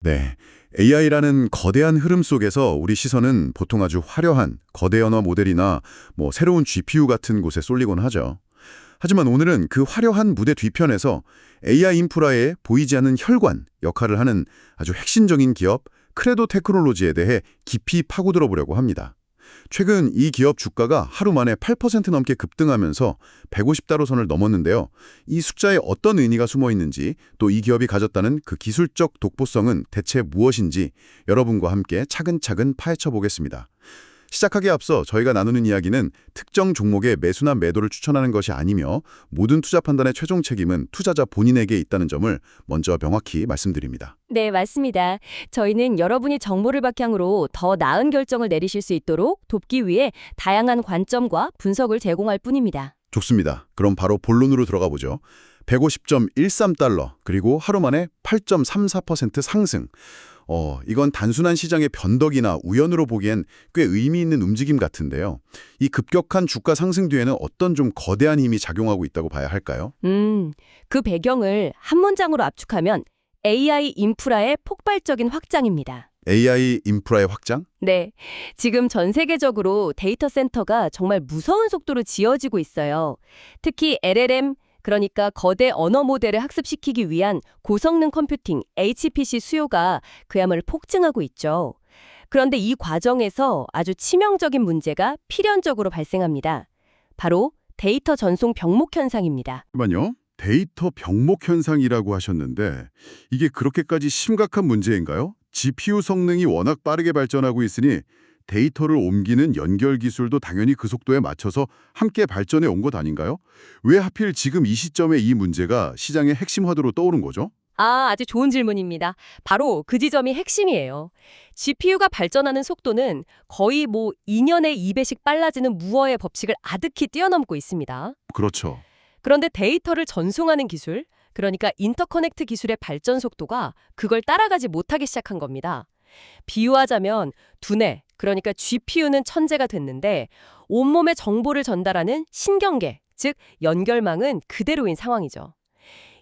네. AI라는 거대한 흐름 속에서 우리 시선은 보통 아주 화려한 거대 언어 모델이나 새로운 GPU 같은 곳에 쏠리곤 하죠. 하지만 오늘은 그 화려한 무대 뒤편에서 AI 인프라에 보이지 않는 혈관 역할을 하는 아주 핵심적인 기업 크레도 테크놀로지에 대해 깊이 파고들어 보려고 합니다. 최근 이 기업 주가가 하루 만에 8% 넘게 급등하면서 150달러 선을 넘었는데요. 이 숫자에 어떤 의미가 숨어 있는지, 또 이 기업이 가졌다는 그 기술적 독보성은 대체 무엇인지 여러분과 함께 차근차근 파헤쳐 보겠습니다. 시작하기에 앞서 저희가 나누는 이야기는 특정 종목의 매수나 매도를 추천하는 것이 아니며 모든 투자 판단의 최종 책임은 투자자 본인에게 있다는 점을 먼저 명확히 말씀드립니다. 네, 맞습니다. 저희는 여러분이 정보를 바탕으로 더 나은 결정을 내리실 수 있도록 돕기 위해 다양한 관점과 분석을 제공할 뿐입니다. 좋습니다. 그럼 바로 본론으로 들어가 보죠. 150.13달러, 그리고 하루 만에 8.34% 상승. 이건 단순한 시장의 변덕이나 우연으로 보기엔 꽤 의미 있는 움직임 같은데요. 이 급격한 주가 상승 뒤에는 어떤 좀 거대한 힘이 작용하고 있다고 봐야 할까요? 그 배경을 한 문장으로 압축하면 AI 인프라의 폭발적인 확장입니다. AI 인프라의 확장? 네, 지금 전 세계적으로 데이터 센터가 정말 무서운 속도로 지어지고 있어요. 특히 LLM, 그러니까 거대 언어 모델을 학습시키기 위한 고성능 컴퓨팅, HPC 수요가 그야말로 폭증하고 있죠. 그런데 이 과정에서 아주 치명적인 문제가 필연적으로 발생합니다. 바로 데이터 전송 병목 현상입니다. 잠깐만요. 데이터 병목 현상이라고 하셨는데 이게 그렇게까지 심각한 문제인가요? GPU 성능이 워낙 빠르게 발전하고 있으니 데이터를 옮기는 연결 기술도 당연히 그 속도에 맞춰서 함께 발전해 온 것 아닌가요? 왜 하필 지금 이 시점에 이 문제가 시장의 핵심 화두로 떠오른 거죠? 아주 좋은 질문입니다. 바로 그 지점이 핵심이에요. GPU가 발전하는 속도는 거의 2년에 2배씩 빨라지는 무어의 법칙을 아득히 뛰어넘고 있습니다. 그렇죠. 그런데 데이터를 전송하는 기술, 그러니까 인터커넥트 기술의 발전 속도가 그걸 따라가지 못하기 시작한 겁니다. 비유하자면 두뇌, 그러니까 GPU는 천재가 됐는데 온몸에 정보를 전달하는 신경계, 즉 연결망은 그대로인 상황이죠.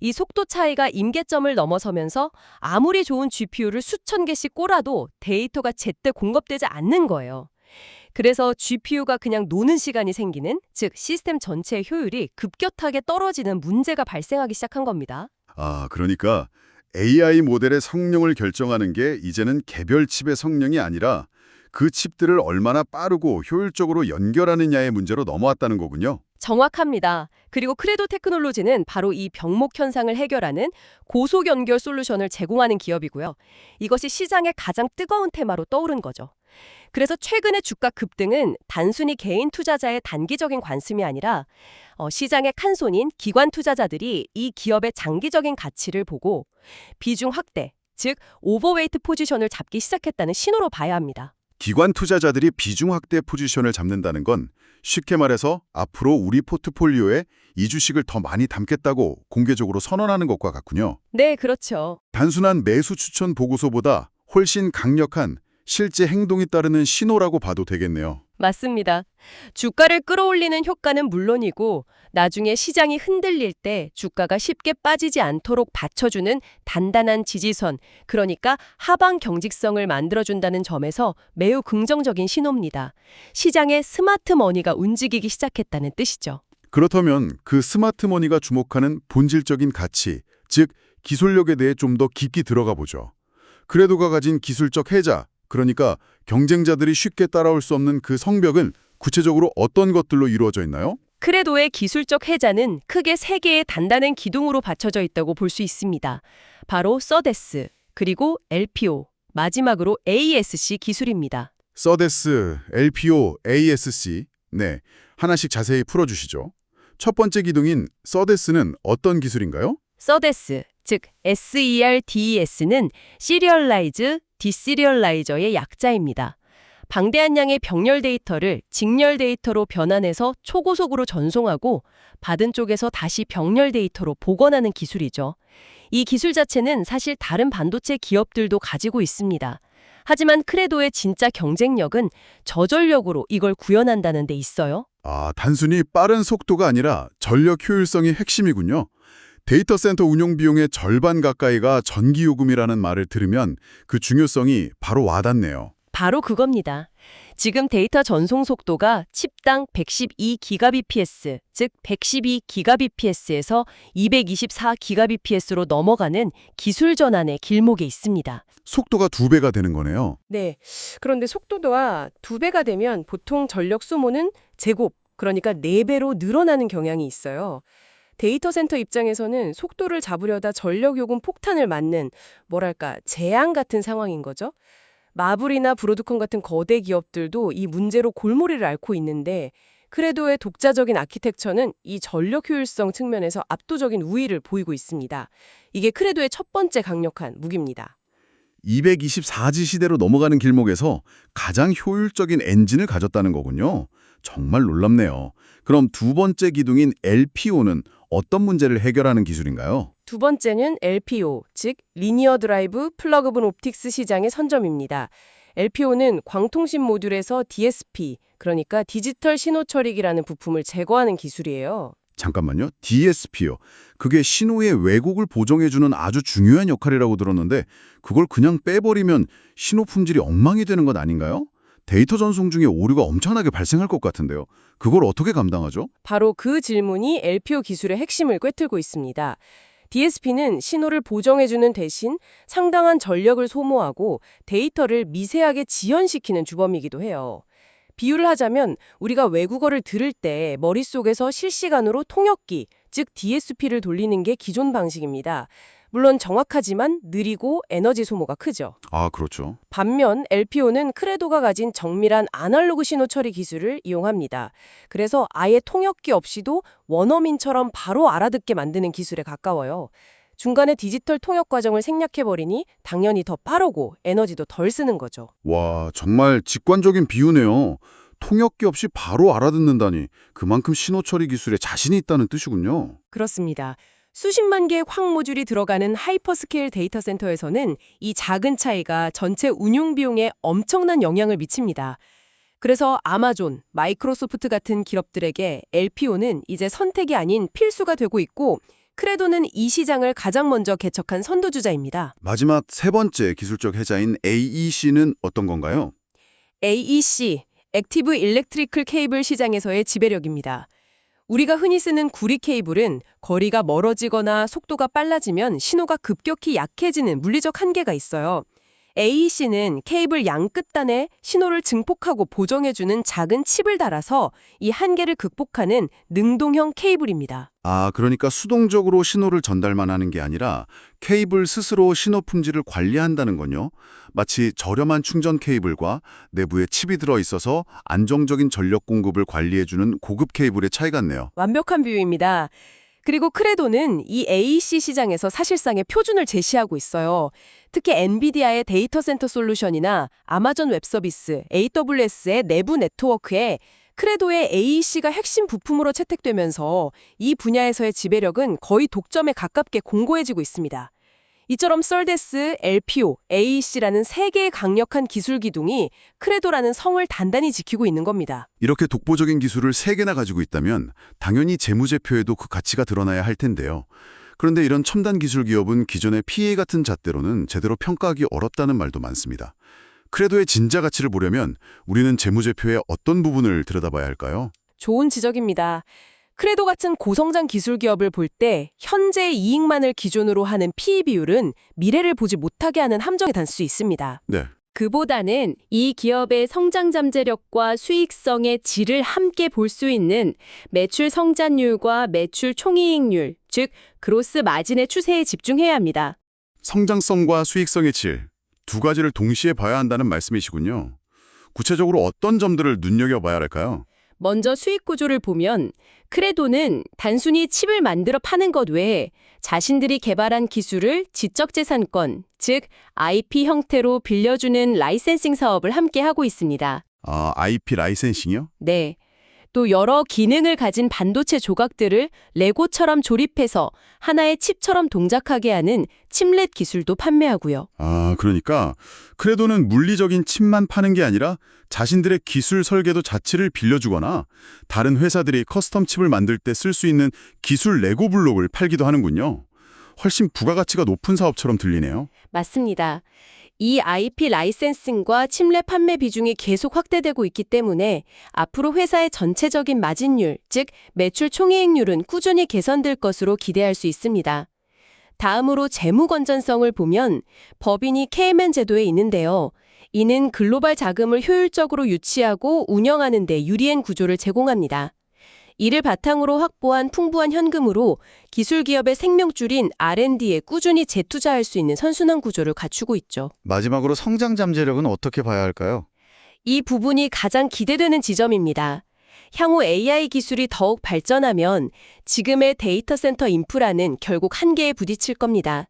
이 속도 차이가 임계점을 넘어서면서 아무리 좋은 GPU를 수천 개씩 꽂아도 데이터가 제때 공급되지 않는 거예요. 그래서 GPU가 그냥 노는 시간이 생기는, 즉 시스템 전체의 효율이 급격하게 떨어지는 문제가 발생하기 시작한 겁니다. 그러니까 AI 모델의 성능을 결정하는 게 이제는 개별 칩의 성능이 아니라 그 칩들을 얼마나 빠르고 효율적으로 연결하느냐의 문제로 넘어왔다는 거군요. 정확합니다. 그리고 크레도 테크놀로지는 바로 이 병목 현상을 해결하는 고속 연결 솔루션을 제공하는 기업이고요. 이것이 시장의 가장 뜨거운 테마로 떠오른 거죠. 그래서 최근의 주가 급등은 단순히 개인 투자자의 단기적인 관심이 아니라 시장의 칸손인 기관 투자자들이 이 기업의 장기적인 가치를 보고 비중 확대, 즉 오버웨이트 포지션을 잡기 시작했다는 신호로 봐야 합니다. 기관 투자자들이 비중 확대 포지션을 잡는다는 건 쉽게 말해서 앞으로 우리 포트폴리오에 이 주식을 더 많이 담겠다고 공개적으로 선언하는 것과 같군요. 네, 그렇죠. 단순한 매수 추천 보고서보다 훨씬 강력한 실제 행동이 따르는 신호라고 봐도 되겠네요. 맞습니다. 주가를 끌어올리는 효과는 물론이고 나중에 시장이 흔들릴 때 주가가 쉽게 빠지지 않도록 받쳐주는 단단한 지지선, 그러니까 하방 경직성을 만들어준다는 점에서 매우 긍정적인 신호입니다. 시장의 스마트 머니가 움직이기 시작했다는 뜻이죠. 그렇다면 그 스마트 머니가 주목하는 본질적인 가치, 즉 기술력에 대해 좀 더 깊이 들어가 보죠. 크레도가 가진 기술적 혜자, 그러니까 경쟁자들이 쉽게 따라올 수 없는 그 성벽은 구체적으로 어떤 것들로 이루어져 있나요? 크레도의 기술적 혜자는 크게 3개의 단단한 기둥으로 받쳐져 있다고 볼 수 있습니다. 바로 서데스, 그리고 LPO, 마지막으로 ASC 기술입니다. 서데스, LPO, ASC. 네, 하나씩 자세히 풀어주시죠. 첫 번째 기둥인 서데스는 어떤 기술인가요? 서데스, 즉 SERDES는 시리얼라이즈, 디시리얼라이저의 약자입니다. 방대한 양의 병렬 데이터를 직렬 데이터로 변환해서 초고속으로 전송하고 받은 쪽에서 다시 병렬 데이터로 복원하는 기술이죠. 이 기술 자체는 사실 다른 반도체 기업들도 가지고 있습니다. 하지만 크레도의 진짜 경쟁력은 저전력으로 이걸 구현한다는 데 있어요. 단순히 빠른 속도가 아니라 전력 효율성이 핵심이군요. 데이터 센터 운영 비용의 절반 가까이가 전기요금이라는 말을 들으면 그 중요성이 바로 와닿네요. 바로 그겁니다. 지금 데이터 전송 속도가 칩당 112GBps, 즉 112GBps에서 224GBps로 넘어가는 기술 전환의 길목에 있습니다. 속도가 2배가 되는 거네요. 네. 그런데 속도가 2배가 되면 보통 전력 소모는 제곱, 그러니까 4배로 늘어나는 경향이 있어요. 데이터 센터 입장에서는 속도를 잡으려다 전력 요금 폭탄을 맞는 뭐랄까 재앙 같은 상황인 거죠. 마블이나 브로드컴 같은 거대 기업들도 이 문제로 골머리를 앓고 있는데 크레도의 독자적인 아키텍처는 이 전력 효율성 측면에서 압도적인 우위를 보이고 있습니다. 이게 크레도의 첫 번째 강력한 무기입니다. 224지 시대로 넘어가는 길목에서 가장 효율적인 엔진을 가졌다는 거군요. 정말 놀랍네요. 그럼 두 번째 기둥인 LPO는 어떤 문제를 해결하는 기술인가요? 두 번째는 LPO, 즉 리니어 드라이브 플러그able 옵틱스 시장의 선점입니다. LPO는 광통신 모듈에서 DSP, 그러니까 디지털 신호 처리기라는 부품을 제거하는 기술이에요. 잠깐만요. DSP요. 그게 신호의 왜곡을 보정해주는 아주 중요한 역할이라고 들었는데 그걸 그냥 빼버리면 신호 품질이 엉망이 되는 것 아닌가요? 데이터 전송 중에 오류가 엄청나게 발생할 것 같은데요. 그걸 어떻게 감당하죠? 바로 그 질문이 LPO 기술의 핵심을 꿰뚫고 있습니다. DSP는 신호를 보정해주는 대신 상당한 전력을 소모하고 데이터를 미세하게 지연시키는 주범이기도 해요. 비유를 하자면 우리가 외국어를 들을 때 머릿속에서 실시간으로 통역기, 즉 DSP를 돌리는 게 기존 방식입니다. 물론 정확하지만 느리고 에너지 소모가 크죠. 아, 그렇죠. 반면 LPO는 크레도가 가진 정밀한 아날로그 신호 처리 기술을 이용합니다. 그래서 아예 통역기 없이도 원어민처럼 바로 알아듣게 만드는 기술에 가까워요. 중간에 디지털 통역 과정을 생략해버리니 당연히 더 빠르고 에너지도 덜 쓰는 거죠. 와, 정말 직관적인 비유네요. 통역기 없이 바로 알아듣는다니 그만큼 신호 처리 기술에 자신이 있다는 뜻이군요. 그렇습니다. 수십만 개의 광 모듈이 들어가는 하이퍼스케일 데이터 센터에서는 이 작은 차이가 전체 운용 비용에 엄청난 영향을 미칩니다. 그래서 아마존, 마이크로소프트 같은 기업들에게 LPO는 이제 선택이 아닌 필수가 되고 있고 크레도는 이 시장을 가장 먼저 개척한 선도주자입니다. 마지막 세 번째 기술적 해자인 AEC는 어떤 건가요? AEC, 액티브 일렉트리컬 케이블 시장에서의 지배력입니다. 우리가 흔히 쓰는 구리 케이블은 거리가 멀어지거나 속도가 빨라지면 신호가 급격히 약해지는 물리적 한계가 있어요. AEC는 케이블 양끝단에 신호를 증폭하고 보정해주는 작은 칩을 달아서 이 한계를 극복하는 능동형 케이블입니다. 아, 그러니까 수동적으로 신호를 전달만 하는 게 아니라 케이블 스스로 신호 품질을 관리한다는 건요. 마치 저렴한 충전 케이블과 내부에 칩이 들어있어서 안정적인 전력 공급을 관리해주는 고급 케이블의 차이 같네요. 완벽한 비유입니다. 그리고 크레도는 이 AEC 시장에서 사실상의 표준을 제시하고 있어요. 특히 엔비디아의 데이터 센터 솔루션이나 아마존 웹서비스, AWS의 내부 네트워크에 크레도의 AEC가 핵심 부품으로 채택되면서 이 분야에서의 지배력은 거의 독점에 가깝게 공고해지고 있습니다. 이처럼 썰데스, LPO, AEC라는 세 개의 강력한 기술 기둥이 크레도라는 성을 단단히 지키고 있는 겁니다. 이렇게 독보적인 기술을 3개나 가지고 있다면 당연히 재무제표에도 그 가치가 드러나야 할 텐데요. 그런데 이런 첨단 기술 기업은 기존의 PA 같은 잣대로는 제대로 평가하기 어렵다는 말도 많습니다. 크레도의 진짜 가치를 보려면 우리는 재무제표의 어떤 부분을 들여다봐야 할까요? 좋은 지적입니다. 크레도 같은 고성장 기술 기업을 볼 때 현재 이익만을 기준으로 하는 PE 비율은 미래를 보지 못하게 하는 함정에 달 수 있습니다. 네. 그보다는 이 기업의 성장 잠재력과 수익성의 질을 함께 볼 수 있는 매출 성장률과 매출 총이익률, 즉 그로스 마진의 추세에 집중해야 합니다. 성장성과 수익성의 질, 두 가지를 동시에 봐야 한다는 말씀이시군요. 구체적으로 어떤 점들을 눈여겨봐야 할까요? 먼저 수익 구조를 보면 크레도는 단순히 칩을 만들어 파는 것 외에 자신들이 개발한 기술을 지적재산권, 즉 IP 형태로 빌려주는 라이센싱 사업을 함께 하고 있습니다. 아, IP 라이센싱이요? 네. 또 여러 기능을 가진 반도체 조각들을 레고처럼 조립해서 하나의 칩처럼 동작하게 하는 칩렛 기술도 판매하고요. 아, 그러니까 크레도는 물리적인 칩만 파는 게 아니라 자신들의 기술 설계도 자체를 빌려주거나 다른 회사들이 커스텀 칩을 만들 때 쓸 수 있는 기술 레고 블록을 팔기도 하는군요. 훨씬 부가가치가 높은 사업처럼 들리네요. 맞습니다. 이 IP 라이센싱과 칩렛 판매 비중이 계속 확대되고 있기 때문에 앞으로 회사의 전체적인 마진율, 즉 매출 총이익률은 꾸준히 개선될 것으로 기대할 수 있습니다. 다음으로 재무 건전성을 보면 법인이 케이맨 제도에 있는데요. 이는 글로벌 자금을 효율적으로 유치하고 운영하는 데 유리한 구조를 제공합니다. 이를 바탕으로 확보한 풍부한 현금으로 기술 기업의 생명줄인 R&D에 꾸준히 재투자할 수 있는 선순환 구조를 갖추고 있죠. 마지막으로 성장 잠재력은 어떻게 봐야 할까요? 이 부분이 가장 기대되는 지점입니다. 향후 AI 기술이 더욱 발전하면 지금의 데이터 센터 인프라는 결국 한계에 부딪힐 겁니다.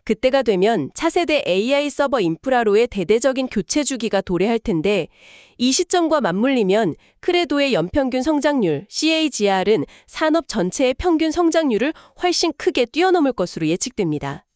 그때가 되면 차세대 AI 서버 인프라로의 대대적인 교체 주기가 도래할 텐데 이 시점과 맞물리면 크레도의 연평균 성장률 CAGR은 산업 전체의 평균 성장률을 훨씬 크게 뛰어넘을 것으로 예측됩니다.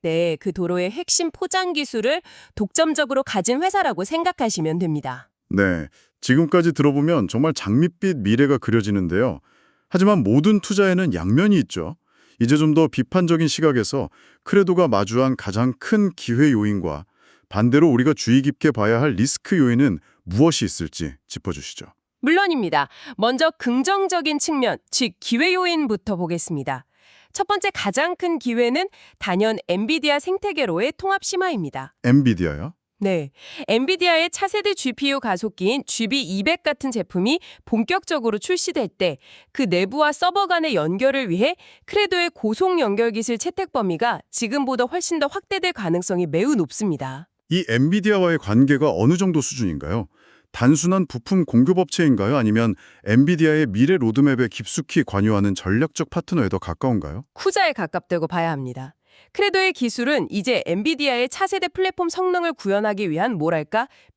때 그 도로의 핵심 포장 기술을 독점적으로 가진 회사라고 생각하시면 됩니다. 네, 지금까지 들어보면 정말 장밋빛 미래가 그려지는데요. 하지만 모든 투자에는 양면이 있죠. 이제 좀 더 비판적인 시각에서 크레도가 마주한 가장 큰 기회 요인과 반대로 우리가 주의 깊게 봐야 할 리스크 요인은 무엇이 있을지 짚어주시죠. 물론입니다. 먼저 긍정적인 측면, 즉 기회 요인부터 보겠습니다. 첫 번째 가장 큰 기회는 단연 엔비디아 생태계로의 통합 심화입니다. 엔비디아요? 네, 엔비디아의 차세대 GPU 가속기인 GB200 같은 제품이 본격적으로 출시될 때 그 내부와 서버 간의 연결을 위해 크레도의 고속 연결 기술 채택 범위가 지금보다 훨씬 더 확대될 가능성이 매우 높습니다. 이 엔비디아와의 관계가 어느 정도 수준인가요? 단순한 부품 공급업체인가요? 아니면 엔비디아의 미래 로드맵에 깊숙이 관여하는 전략적 파트너에 더 가까운가요? 후자에 가깝다고 봐야 합니다. 크레도의 기술은 이제 엔비디아의 차세대 플랫폼 성능을 구현하기 위한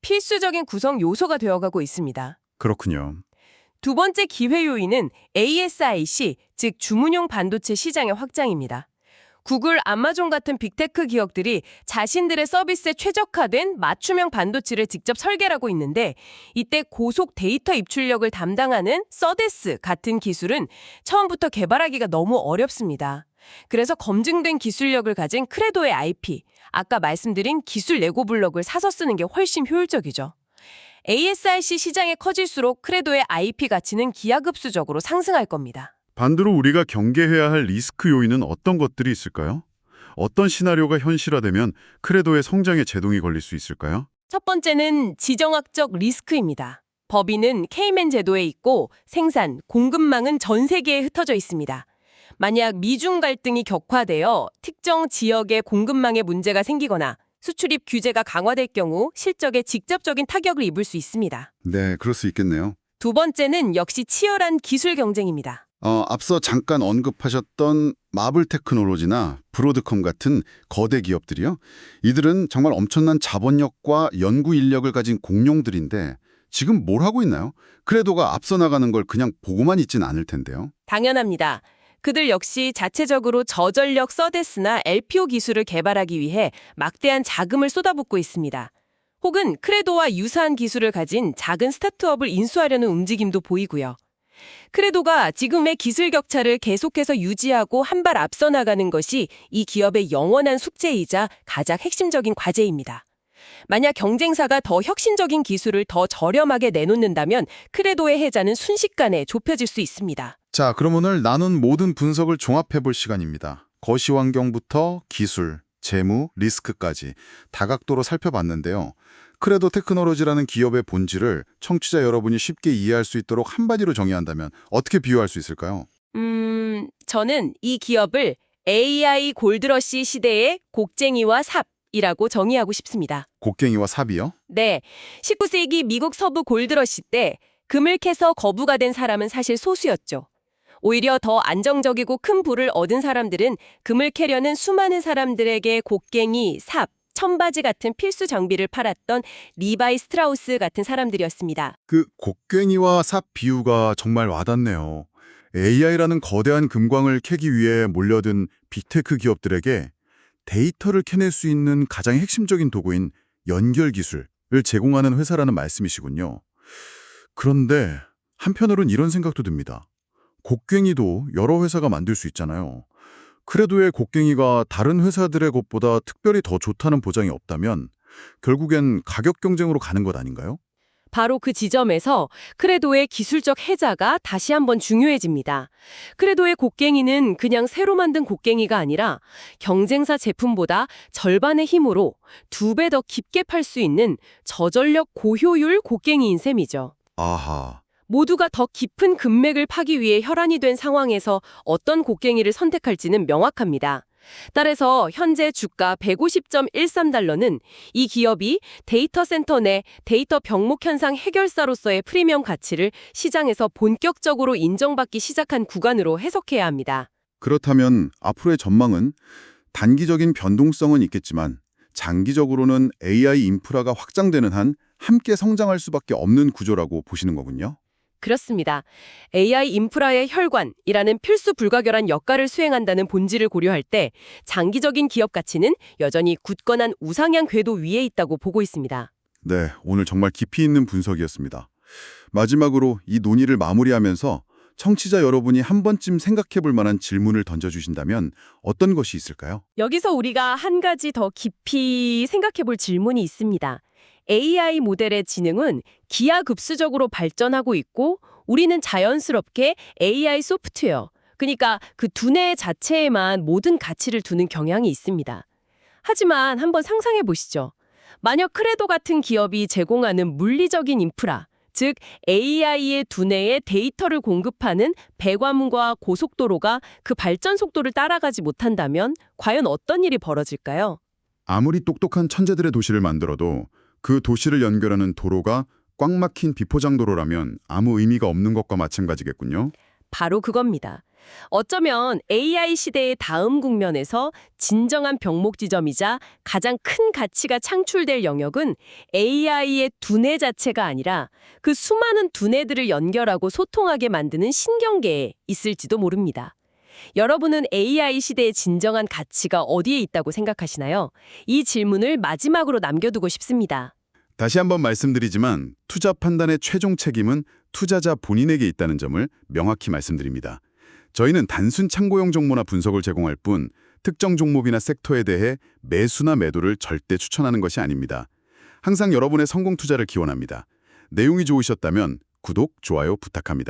필수적인 구성 요소가 되어가고 있습니다. 그렇군요. 두 번째 기회 요인은 ASIC, 즉 주문용 반도체 시장의 확장입니다. 구글, 아마존 같은 빅테크 기업들이 자신들의 서비스에 최적화된 맞춤형 반도체를 직접 설계하고 있는데 이때 고속 데이터 입출력을 담당하는 서데스 같은 기술은 처음부터 개발하기가 너무 어렵습니다. 그래서 검증된 기술력을 가진 크레도의 IP, 아까 말씀드린 기술 레고 블록을 사서 쓰는 게 훨씬 효율적이죠. ASIC 시장이 커질수록 크레도의 IP 가치는 기하급수적으로 상승할 겁니다. 반대로 우리가 경계해야 할 리스크 요인은 어떤 것들이 있을까요? 어떤 시나리오가 현실화되면 크레도의 성장에 제동이 걸릴 수 있을까요? 첫 번째는 지정학적 리스크입니다. 법인은 케이맨 제도에 있고 생산, 공급망은 전 세계에 흩어져 있습니다. 만약 미중 갈등이 격화되어 특정 지역의 공급망에 문제가 생기거나 수출입 규제가 강화될 경우 실적에 직접적인 타격을 입을 수 있습니다. 네, 그럴 수 있겠네요. 두 번째는 역시 치열한 기술 경쟁입니다. 앞서 잠깐 언급하셨던 마블 테크놀로지나 브로드컴 같은 거대 기업들이요. 이들은 정말 엄청난 자본력과 연구 인력을 가진 공룡들인데 지금 뭘 하고 있나요? 크레도가 앞서 나가는 걸 그냥 보고만 있진 않을 텐데요. 당연합니다. 그들 역시 자체적으로 저전력 서데스나 LPO 기술을 개발하기 위해 막대한 자금을 쏟아붓고 있습니다. 혹은 크레도와 유사한 기술을 가진 작은 스타트업을 인수하려는 움직임도 보이고요. 크레도가 지금의 기술 격차를 계속해서 유지하고 한 발 앞서 나가는 것이 이 기업의 영원한 숙제이자 가장 핵심적인 과제입니다. 만약 경쟁사가 더 혁신적인 기술을 더 저렴하게 내놓는다면 크레도의 혜자는 순식간에 좁혀질 수 있습니다. 자, 그럼 오늘 나눈 모든 분석을 종합해볼 시간입니다. 거시 환경부터 기술, 재무, 리스크까지 다각도로 살펴봤는데요. 크레도 테크놀로지라는 기업의 본질을 청취자 여러분이 쉽게 이해할 수 있도록 한마디로 정의한다면 어떻게 비유할 수 있을까요? 저는 이 기업을 AI 골드러시 시대의 곡쟁이와 삽이라고 정의하고 싶습니다. 곡괭이와 삽이요? 네, 19세기 미국 서부 골드러시 때 금을 캐서 거부가 된 사람은 사실 소수였죠. 오히려 더 안정적이고 큰 부를 얻은 사람들은 금을 캐려는 수많은 사람들에게 곡괭이, 삽, 청바지 같은 필수 장비를 팔았던 리바이 스트라우스 같은 사람들이었습니다. 그 곡괭이와 삽 비유가 정말 와닿네요. AI라는 거대한 금광을 캐기 위해 몰려든 빅테크 기업들에게 데이터를 캐낼 수 있는 가장 핵심적인 도구인 연결 기술을 제공하는 회사라는 말씀이시군요. 그런데 한편으론 이런 생각도 듭니다. 곡괭이도 여러 회사가 만들 수 있잖아요. 그래도 왜 곡괭이가 다른 회사들의 것보다 특별히 더 좋다는 보장이 없다면 결국엔 가격 경쟁으로 가는 것 아닌가요? 바로 그 지점에서 크레도의 기술적 해자가 다시 한번 중요해집니다. 크레도의 곡괭이는 그냥 새로 만든 곡괭이가 아니라 경쟁사 제품보다 절반의 힘으로 2배 더 깊게 팔 수 있는 저전력 고효율 곡괭이인 셈이죠. 아하, 모두가 더 깊은 금맥을 파기 위해 혈안이 된 상황에서 어떤 곡괭이를 선택할지는 명확합니다. 따라서 현재 주가 150.13달러는 이 기업이 데이터 센터 내 데이터 병목 현상 해결사로서의 프리미엄 가치를 시장에서 본격적으로 인정받기 시작한 구간으로 해석해야 합니다. 그렇다면 앞으로의 전망은 단기적인 변동성은 있겠지만 장기적으로는 AI 인프라가 확장되는 한 함께 성장할 수밖에 없는 구조라고 보시는 거군요. 그렇습니다. AI 인프라의 혈관이라는 필수 불가결한 역할을 수행한다는 본질을 고려할 때 장기적인 기업 가치는 여전히 굳건한 우상향 궤도 위에 있다고 보고 있습니다. 네, 오늘 정말 깊이 있는 분석이었습니다. 마지막으로 이 논의를 마무리하면서 청취자 여러분이 한 번쯤 생각해 볼 만한 질문을 던져주신다면 어떤 것이 있을까요? 여기서 우리가 한 가지 더 깊이 생각해 볼 질문이 있습니다. AI 모델의 지능은 기하급수적으로 발전하고 있고 우리는 자연스럽게 AI 소프트웨어, 그러니까 그 두뇌 자체에만 모든 가치를 두는 경향이 있습니다. 하지만 한번 상상해 보시죠. 만약 크레도 같은 기업이 제공하는 물리적인 인프라, 즉 AI의 두뇌에 데이터를 공급하는 배관과 고속도로가 그 발전 속도를 따라가지 못한다면 과연 어떤 일이 벌어질까요? 아무리 똑똑한 천재들의 도시를 만들어도 그 도시를 연결하는 도로가 꽉 막힌 비포장도로라면 아무 의미가 없는 것과 마찬가지겠군요. 바로 그겁니다. 어쩌면 AI 시대의 다음 국면에서 진정한 병목 지점이자 가장 큰 가치가 창출될 영역은 AI의 두뇌 자체가 아니라 그 수많은 두뇌들을 연결하고 소통하게 만드는 신경계에 있을지도 모릅니다. 여러분은 AI 시대의 진정한 가치가 어디에 있다고 생각하시나요? 이 질문을 마지막으로 남겨두고 싶습니다. 다시 한번 말씀드리지만 투자 판단의 최종 책임은 투자자 본인에게 있다는 점을 명확히 말씀드립니다. 저희는 단순 참고용 정보나 분석을 제공할 뿐 특정 종목이나 섹터에 대해 매수나 매도를 절대 추천하는 것이 아닙니다. 항상 여러분의 성공 투자를 기원합니다. 내용이 좋으셨다면 구독, 좋아요 부탁합니다.